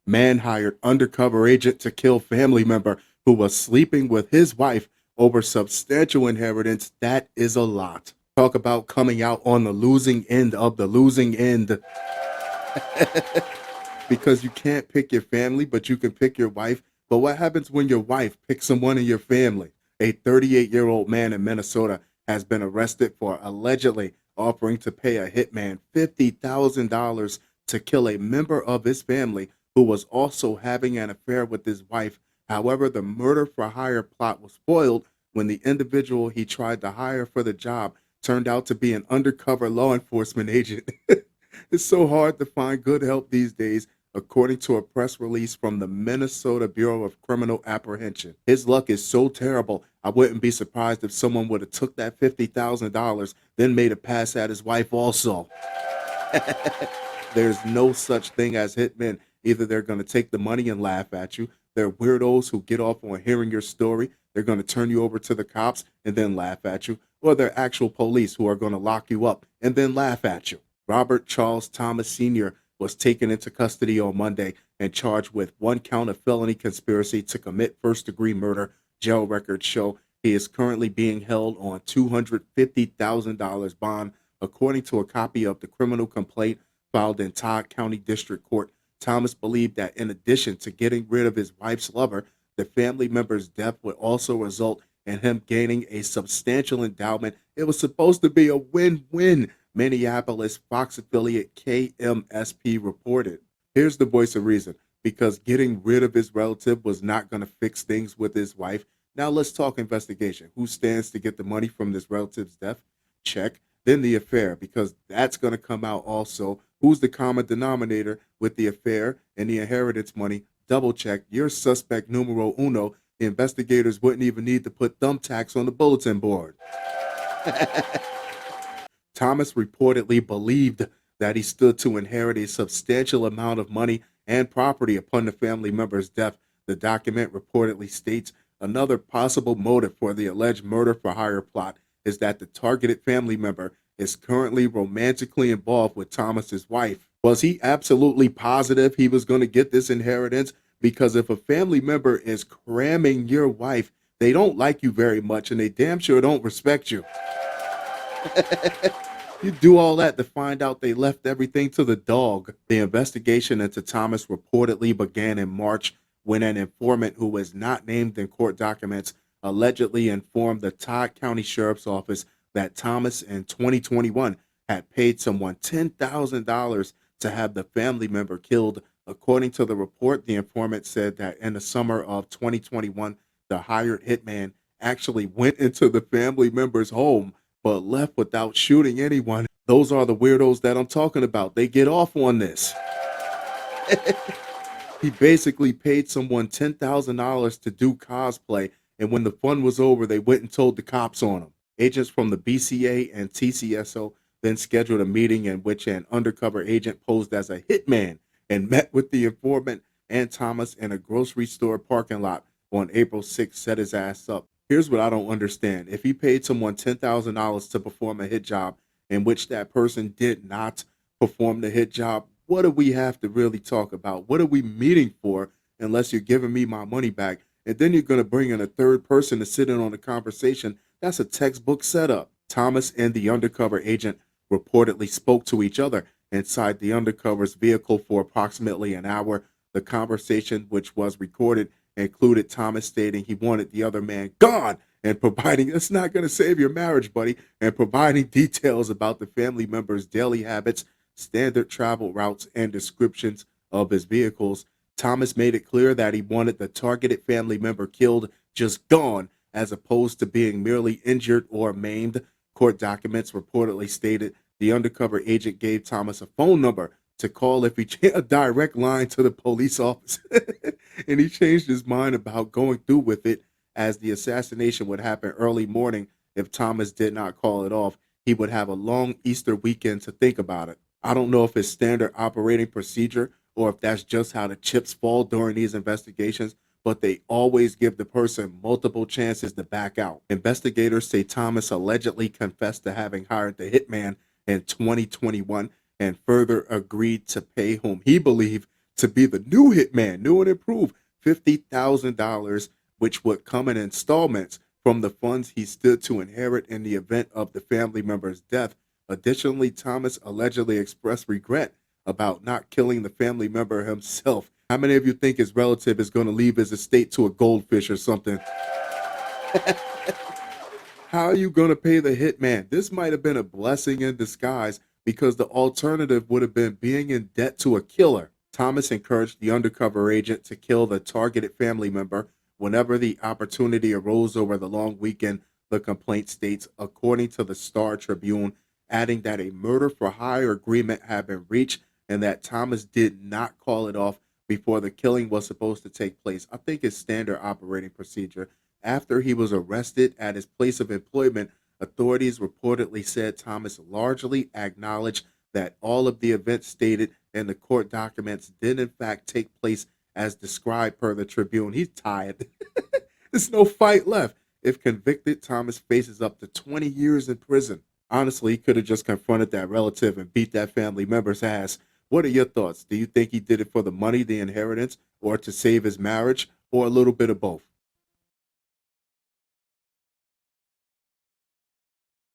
Man hired undercover agent to kill family member who was sleeping with his wife over substantial inheritance. That is a lot. Talk about coming out on the losing end of the losing end. Because you can't pick your family, but you can pick your wife. But what happens when your wife picks someone in your family? A 38-year-old man in Minnesota has been arrested for allegedly offering to pay a hitman $50,000 to kill a member of his family who was also having an affair with his wife. However, the murder for hire plot was foiled when the individual he tried to hire for the job turned out to be an undercover law enforcement agent. It's so hard to find good help these days, according to a press release from the Minnesota Bureau of Criminal Apprehension. His luck is so terrible, I wouldn't be surprised if someone would have took that $50,000, then made a pass at his wife also. There's no such thing as hitmen. Either they're going to take the money and laugh at you. They're weirdos who get off on hearing your story. They're going to turn you over to the cops and then laugh at you. Or they're actual police who are going to lock you up and then laugh at you. Robert Charles Thomas Sr. was taken into custody on Monday and charged with one count of felony conspiracy to commit first-degree murder. Jail records show he is currently being held on $250,000 bond, according to a copy of the criminal complaint filed in Todd County District Court. Thomas believed that in addition to getting rid of his wife's lover, the family member's death would also result in him gaining a substantial endowment. It was supposed to be a win-win, Minneapolis Fox affiliate KMSP reported. Here's the voice of reason. Because getting rid of his relative was not going to fix things with his wife. Now let's talk investigation. Who stands to get the money from this relative's death? Check. Then the affair, because that's going to come out also. Who's the common denominator with the affair and the inheritance money? Double check. You're suspect numero uno. The investigators wouldn't even need to put thumbtacks on the bulletin board. Thomas reportedly believed that he stood to inherit a substantial amount of money and property upon the family member's death. The document reportedly states another possible motive for the alleged murder for hire plot is that the targeted family member is currently romantically involved with Thomas's wife. Was he absolutely positive he was going to get this inheritance? Because if a family member is cramming your wife, they don't like you very much and they damn sure don't respect you. You do all that to find out they left everything to the dog. The investigation into Thomas reportedly began in March when an informant who was not named in court documents allegedly informed the Todd County Sheriff's Office that Thomas in 2021 had paid someone $10,000 to have the family member killed. According to the report, the informant said that in the summer of 2021, the hired hitman actually went into the family member's home but left without shooting anyone. Those are the weirdos that I'm talking about. They get off on this. He basically paid someone $10,000 to do cosplay, and when the fun was over, they went and told the cops on him. Agents from the BCA and TCSO then scheduled a meeting in which an undercover agent posed as a hitman and met with the informant and Thomas in a grocery store parking lot on April 6th, set his ass up. Here's what I don't understand. If he paid someone $10,000 to perform a hit job in which that person did not perform the hit job, what do we have to really talk about? What are we meeting for unless you're giving me my money back? And then you're going to bring in a third person to sit in on the conversation. That's a textbook setup. Thomas and the undercover agent reportedly spoke to each other inside the undercover's vehicle for approximately an hour. The conversation, which was recorded, included Thomas stating he wanted the other man gone and providing, it's not going to save your marriage, buddy, and providing details about the family member's daily habits, standard travel routes, and descriptions of his vehicles. Thomas made it clear that he wanted the targeted family member killed, just gone, as opposed to being merely injured or maimed. Court documents reportedly stated the undercover agent gave Thomas a phone number to call if he a direct line to the police office. And he changed his mind about going through with it, as the assassination would happen early morning. If Thomas did not call it off, he would have a long Easter weekend to think about it. I don't know if it's standard operating procedure or if that's just how the chips fall during these investigations, but they always give the person multiple chances to back out. Investigators say Thomas allegedly confessed to having hired the hitman in 2021 and further agreed to pay whom he believed to be the new Hitman, new and improved, $50,000, which would come in installments from the funds he stood to inherit in the event of the family member's death. Additionally, Thomas allegedly expressed regret about not killing the family member himself. How many of you think his relative is going to leave his estate to a goldfish or something? How are you going to pay the hitman? This might have been a blessing in disguise because the alternative would have been being in debt to a killer. Thomas encouraged the undercover agent to kill the targeted family member whenever the opportunity arose over the long weekend, the complaint states, according to the Star Tribune, adding that a murder for hire agreement had been reached and that Thomas did not call it off before the killing was supposed to take place. I think it's standard operating procedure. After he was arrested at his place of employment, authorities reportedly said Thomas largely acknowledged that all of the events stated in the court documents did in fact take place as described per the Tribune. He's tired. There's no fight left. If convicted, Thomas faces up to 20 years in prison. Honestly, he could have just confronted that relative and beat that family member's ass. What are your thoughts? Do you think he did it for the money, the inheritance, or to save his marriage, or a little bit of both?